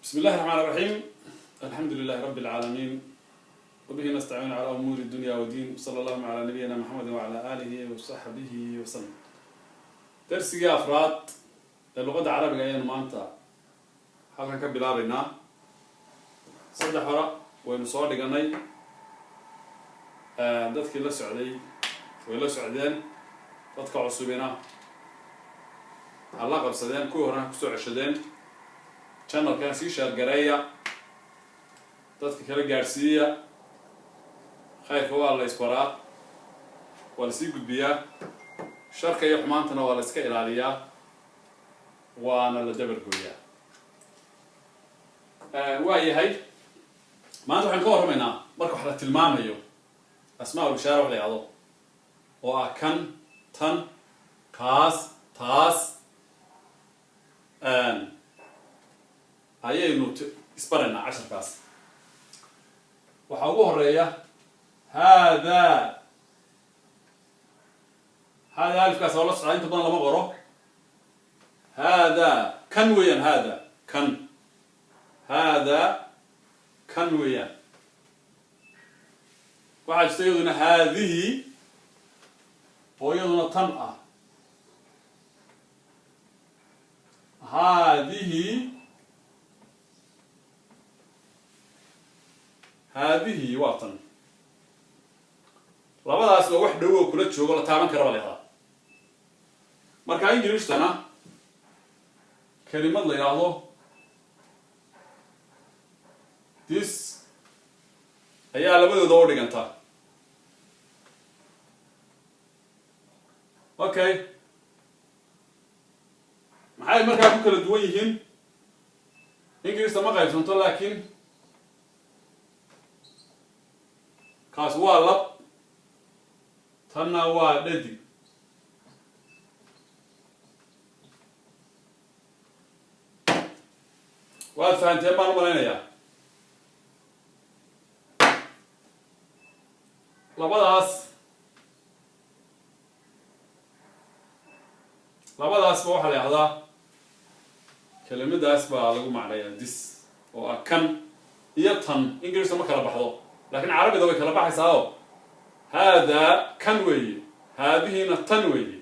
بسم الله الرحمن الرحيم. الحمد لله رب العالمين وبه نستعين على أمور الدنيا والدين. صلى الله على نبينا محمد وعلى آله وصحبه وسلم. درسي أفراد اللغة العربية يعني مانتا حالنا كبلابنا صدح وراء ونصور لقناي dadkii la socday way la socdeen dadka cusubina alla qabsadeen kuwii horena kusoo ceshadeen channelkan sii shaargareeya dadka kala gaarsiiya khayrka waa la isbaraa waa la sii gudbiyaa sharka iyo xumaantana waa la iska ilaaliyaa waana la dabargooyaa waa yahay maanta waxaan ka warramaynaa marka wax la tilmaamayo أسماء الإشارة ولا يعضو وأكن تن كاس تاس آن هاي إنه إسبرنا 10 كاس وحوه الرئية هذا ألف كاس والله صحيح تبان لما غره هذا كنويا هذا كن هذا كنويا waxaa jirta iyaduna haadihi oo iyaduna tan ah haadihi waa tan labadaas waa wax dhow oo kula joogo la taaban karaba leedahay marka ingiriishtana kelimad la yiraahdo this ayaa labadooda u dhigantaa okay maxay markaa ku kala duwan yihiin ingiriista ma qaybsanto laakiin kaas waa lab tanna waa dhadig waad fahanteen baan u malaynayaa labadaas ba waxa la yiraahdaa kelimadaas baa lagu macnayaa this oo akan iyo tan ingiriisiga ma kala baxdo laakiin carabiga way kala baxaysaa oo hada kan weeye haadihina tan weeye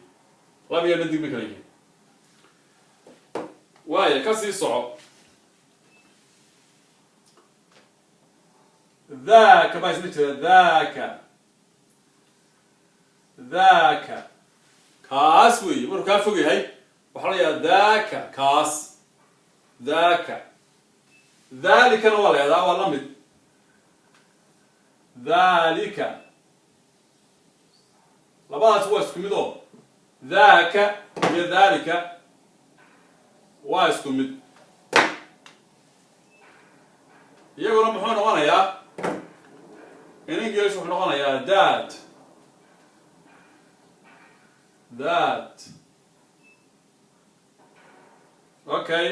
labiya dhadig ma kala yihiin waaye ka sii soco ذاك ما اسمه ذاك كاس وي مرو كان فوقي هي وحلا يا ذاك كاس ذاك ذلك انا ولا هذا والله مد ذلك لبعض هو اسكمدو ذاك يا ذلك واسكمد يقولوا محمد وانا يا in English wuxuu noqonayaa that okay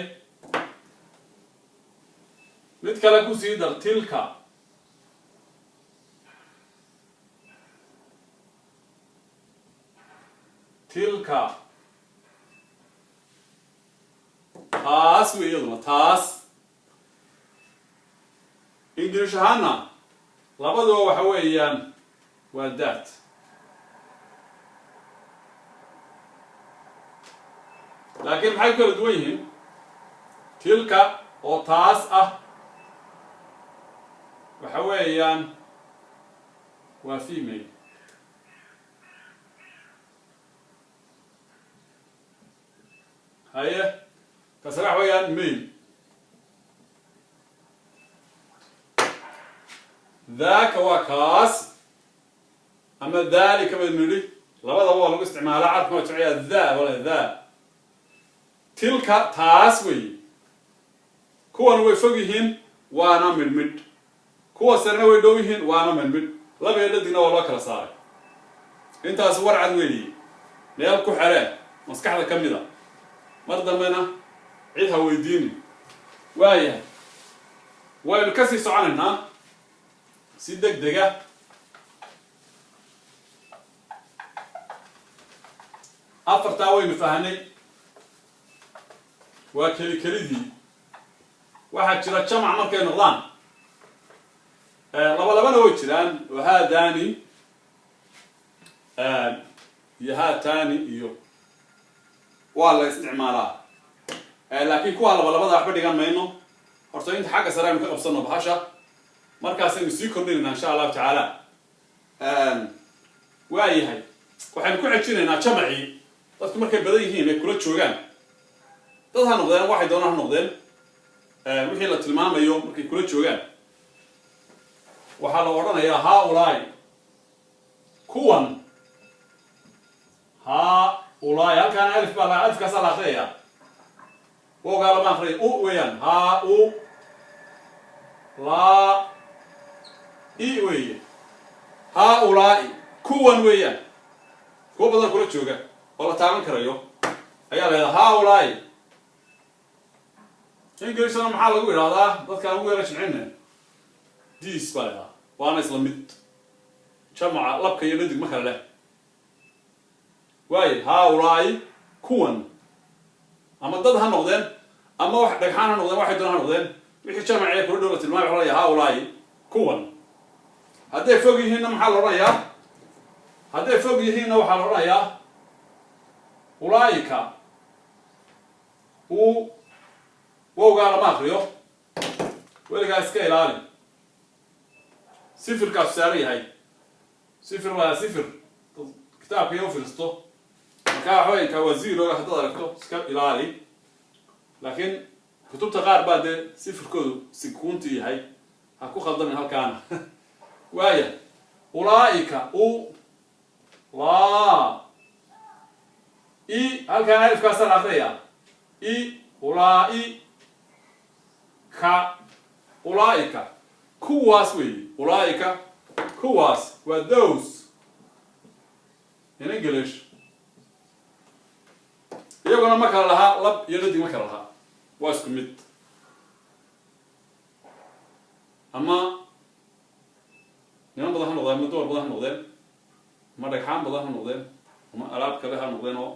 mid kale ku sii dar tilka taas weeyaduna taas English ahaana labaduba waxa weeyaan waa that laakiin maxay kala duwan yihiin tilka oo taas ah waxa weeyaan waa female haye kasra waxa weeyaan male ذاك وكاس أما ذلك بالنولي لبضا هو لو استعمال عارف ما تعيا ذا ولا ذا تلك تاسوي كون ويفوقهن وانا من مد كو سرنا ويدوهن وانا من مد لبا يددنا ولا كلا صار انت صور عن ويلي ميل كو خره مسكحدا كميدا مردمنا عيدها ويديني وايه وين كسي سعننا si degdega afartaa waynu fahanay waa keli kelidii واحد جرى جمع مركي نقضان لبا way jiraan وهاداني يهاتاني iyo waa la isticmaalaa laakiin kuwa labada waxba dhigan mayno horta inta xagga sare ka qabsano bahasha markaas aynu sii kordhinayna insha Allah ta'ala waayahay waxaan ku xijinaynaa jamaci dadku markay badan yihiin ay kula joogaan dad ha noqdeen waxay doonaan ha noqdeen wixii la tilmaamayo markay kula joogaan waxaa la odhanayaa haulaai kuwan haulaai halkaan alif baa alifkaasa la akhriyaya wowgaa lama akhriya u weeyaan ha u la i weeye haulaai kuwan weeyaan kuwa badan kula jooga oo la taaban karayo ayaa leedahay haulaai ingiriisana maxaa lagu idhahdaa dadkaan ugu yara jimcinne diis baa leedaha waana isla mid jamaca labka iyo dhadig ma kala leh waayo haulaai kuwan ama dad ha noqdeen ama wax dhagxaan ha noqdeen waxay doon ha noqdeen wixii jamacee kula dhow la tilmaamay waxa la yidhaha haulaai kuwan hadday fog yihiinna maxaa la odhanayaa hadday fog yihiinna waxaa la odhanayaa ulaaika uu wowgaa lama akriyo weligaa iska ilaali sifirkaas saaran yahay sifir waa sifir kitaabka iyo fiirsto markaa waxaway intaa waa zero haddaad aragto iska ilaali laakiin kutubta qaar baa dee sifirkoodu sikuunti yahay ha ku khaldamin halkaana waaya ulaaika u laa i halkaan alifkaasaan akriyaa i ulaa'i ka ulaaika kuwaas weeye ulaaika kuwaas waa those in English iyaguna ma kala lahaa lab iyo dhadig ma kala lahaa waa isku mid ama niman badan ha noqdeen ama dumar badan ha noqdeen ama dhagxaan badan ha noqdeen ama alaab kale ha noqdeen oo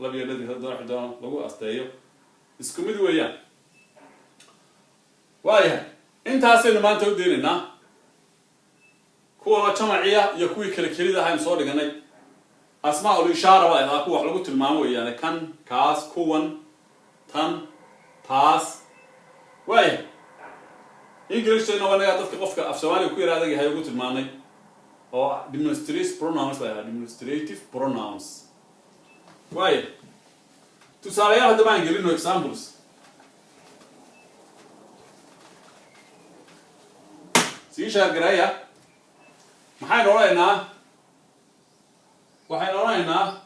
lab iyo dhadig hadda doona lagu asteeyo isku mid weeyaan waayahay intaasaynu maanta u deenaynaa kuwa jamaciya iyo kuwii kala kelida ahaynu soo dhiganay asmaa'ul ishaara waa ahaa kuwa wax lagu tilmaamo weeyaan kan kaas kuwan tan taas waayahay ingiriisna waa naga dadka qofka af Soomaaliga ku yiraahdo yahay ugu tilmaamay oo demonstrative pronouns waa demonstrative pronouns waayahay tusaalayaal hadda baan gelino examples سيشار قراية محاين رأينا وحين رأينا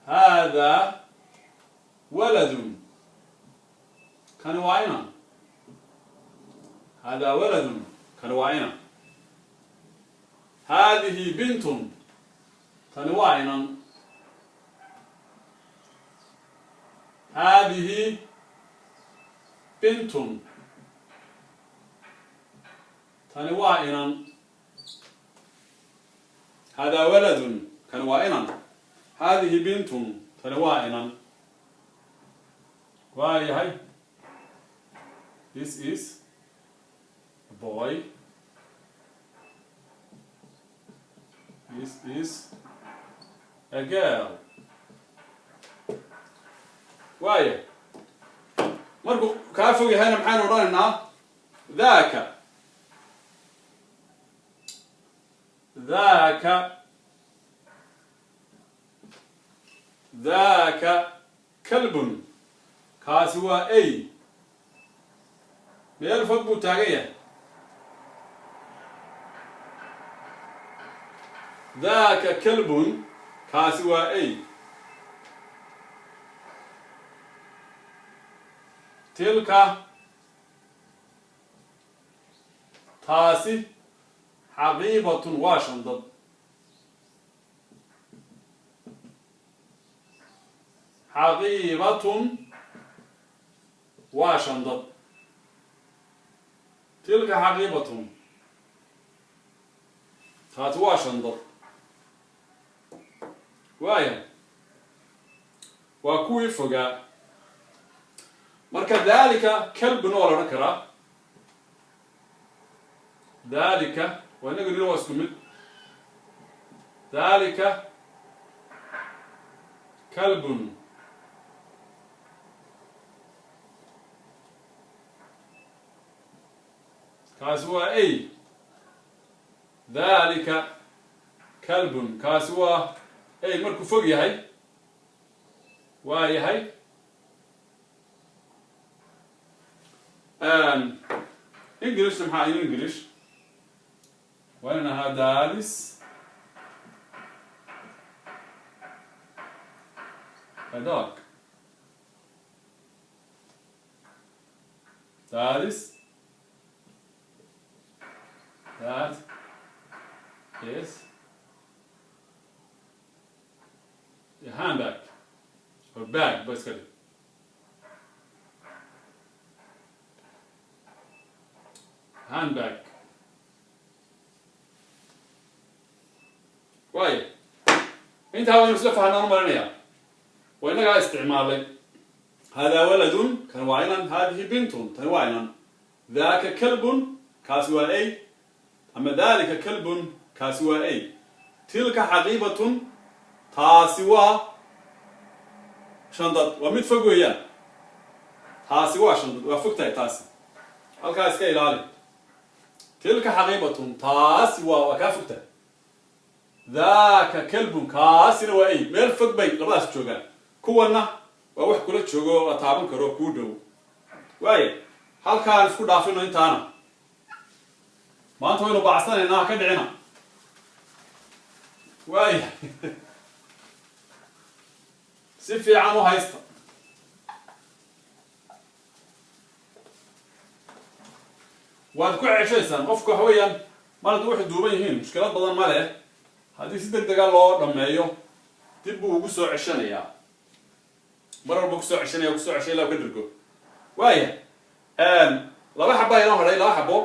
هذا ولد كان وعينا هذا ولد كان وعينا هذه بنت كان وعينا هذه بنت كان وائنا هذا ولد كان وائنا هذه بنت كان وائنا واي هاي this is a boy this is a girl واي مركو كافو هنا محاين وراننا ذاك ذاك كلب كاسوا أي ميل فوق بوتاغية ذاك كلب كاسوا أي تلك تاسي حقيبة واشندد حقيبة واشندد تلك حقيبة تات واشندد وايا وكوي فوقا marka dalika kalbun oo la karaa dalika waa inagu nilo waa isku mid dalika kalbun kaasi waa ay dalika kalbun kaasi waa ay markuu fog yahay waa yahay English maxaa in English وين هذا دالس هذاك دالس that is a handbag or bag basically handbag واي انت هاو نسلف عن مرنيا وإنك استعمال هذا ولد كان واعنا هذه بنت كان واعنا ذاك كلب كاسوا أي أما ذلك كلب كاسوا أي تلك حقيبة تاسوا شندط ومتفقوا إياه تاسوا شندط وفقتها تاسي هالكاس كي لالي تلك حقيبة تاسوا وكافقتها ذاك كلب كاسر وأي ميل فوق بي لباس جوجان كونا ووح كل جوجو أتعبن كرو كودو واي هل كان اسكو دافينو انت أنا ما أنتوا إنه بعثنا هنا كدعنا واي سيفي عنو هايستا وادكو عشيسان قفكو حويا ما ندوح الدوبين هين مشكلات بدن ماله هذه سيدك دقال لو دميو dib buu ugu soo ceshanayaa mar walba ku soo ceshanaya loo ka dirgo waaya laba xabba inoo hadhay laba xabbo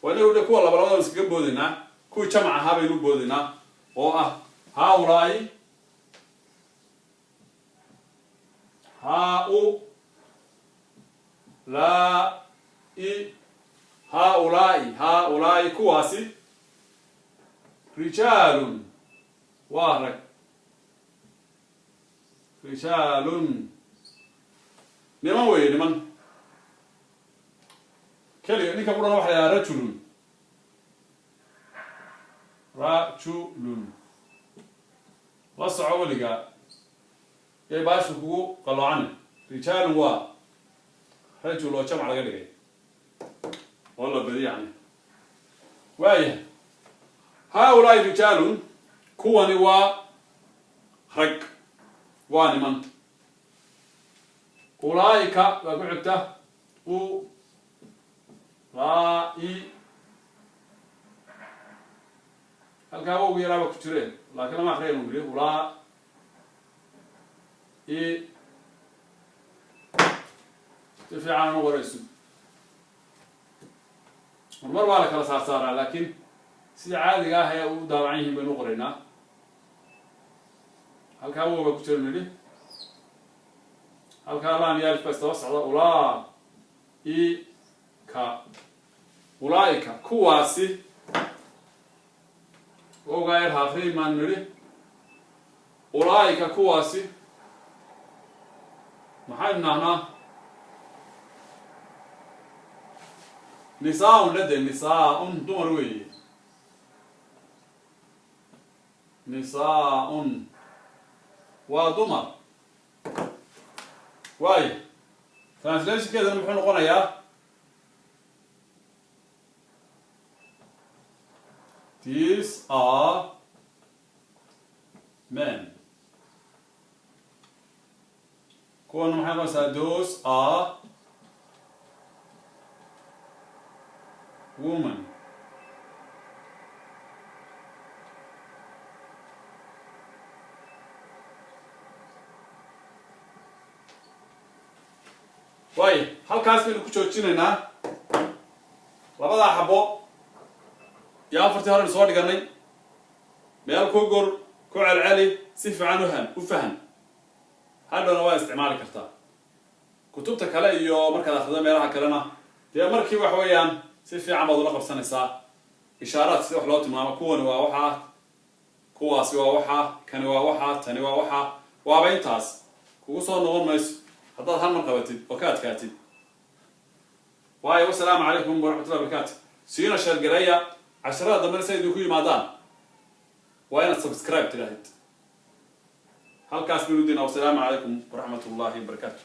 wanagu kuwa labada iskaga boodinaa kuwa jamac ahaa baynu boodinaa oo ah haulaai haulaai kuwaasi رجال وارك رجال نمان وين نمان كلي إنك بدنا واحد يا رجل وصع ولقى يباشر هو قالوا عنه رجال رجل وجمع على قدره والله بدي يعني وايه هؤلاء رجال كواني رق وانمن أولئك وقعدته رائي هل كانوا يلعبوا كتيرين لكن ما خيرهم بليه أولئك تفي عنه ورئيسه المرة على كلا صار لكن سيد عادي هي وداوعيهم بين قرينا هل كان هو بكتير مني هل كان لام يالف بس توسع أولئك كواسي وغير هافي من مني أولئك كواسي محلنا هنا نساء لدى نساء دمروي نساء ودمر واي ترانسليشن كذا نحن نقول يا these are men كون نحن نقول those are women واي halkaas baynu ku joojinaynaa labada xabo yaa afartii hore soo dhiganay meel ku gor ku celceli si fiican u faham hadhowna waa isticmaali kartaa kutubta kale iyo markaad akhrido meelaha kalena dee markii wax weeyaan si fiican baad ula qabsanaysaa ishaaraad sida wax loo tilmaamo kuwani waa waxaa kuwaasi waa waxaa kani waa waxaa tani waa waxaa waaba intaas kugu soo noqon mayso haddaad hal mar qabatid oo ka adkaatid waayo wasalaamu calaykum waraxmatullahi wabarakaatu siina sheergareeya casharada dambena si ay idinku yimaadaan waa inaad subscribe tidhaahid halkaas minudina wasalaamu calaykum waraxmatullahi wabarakaatu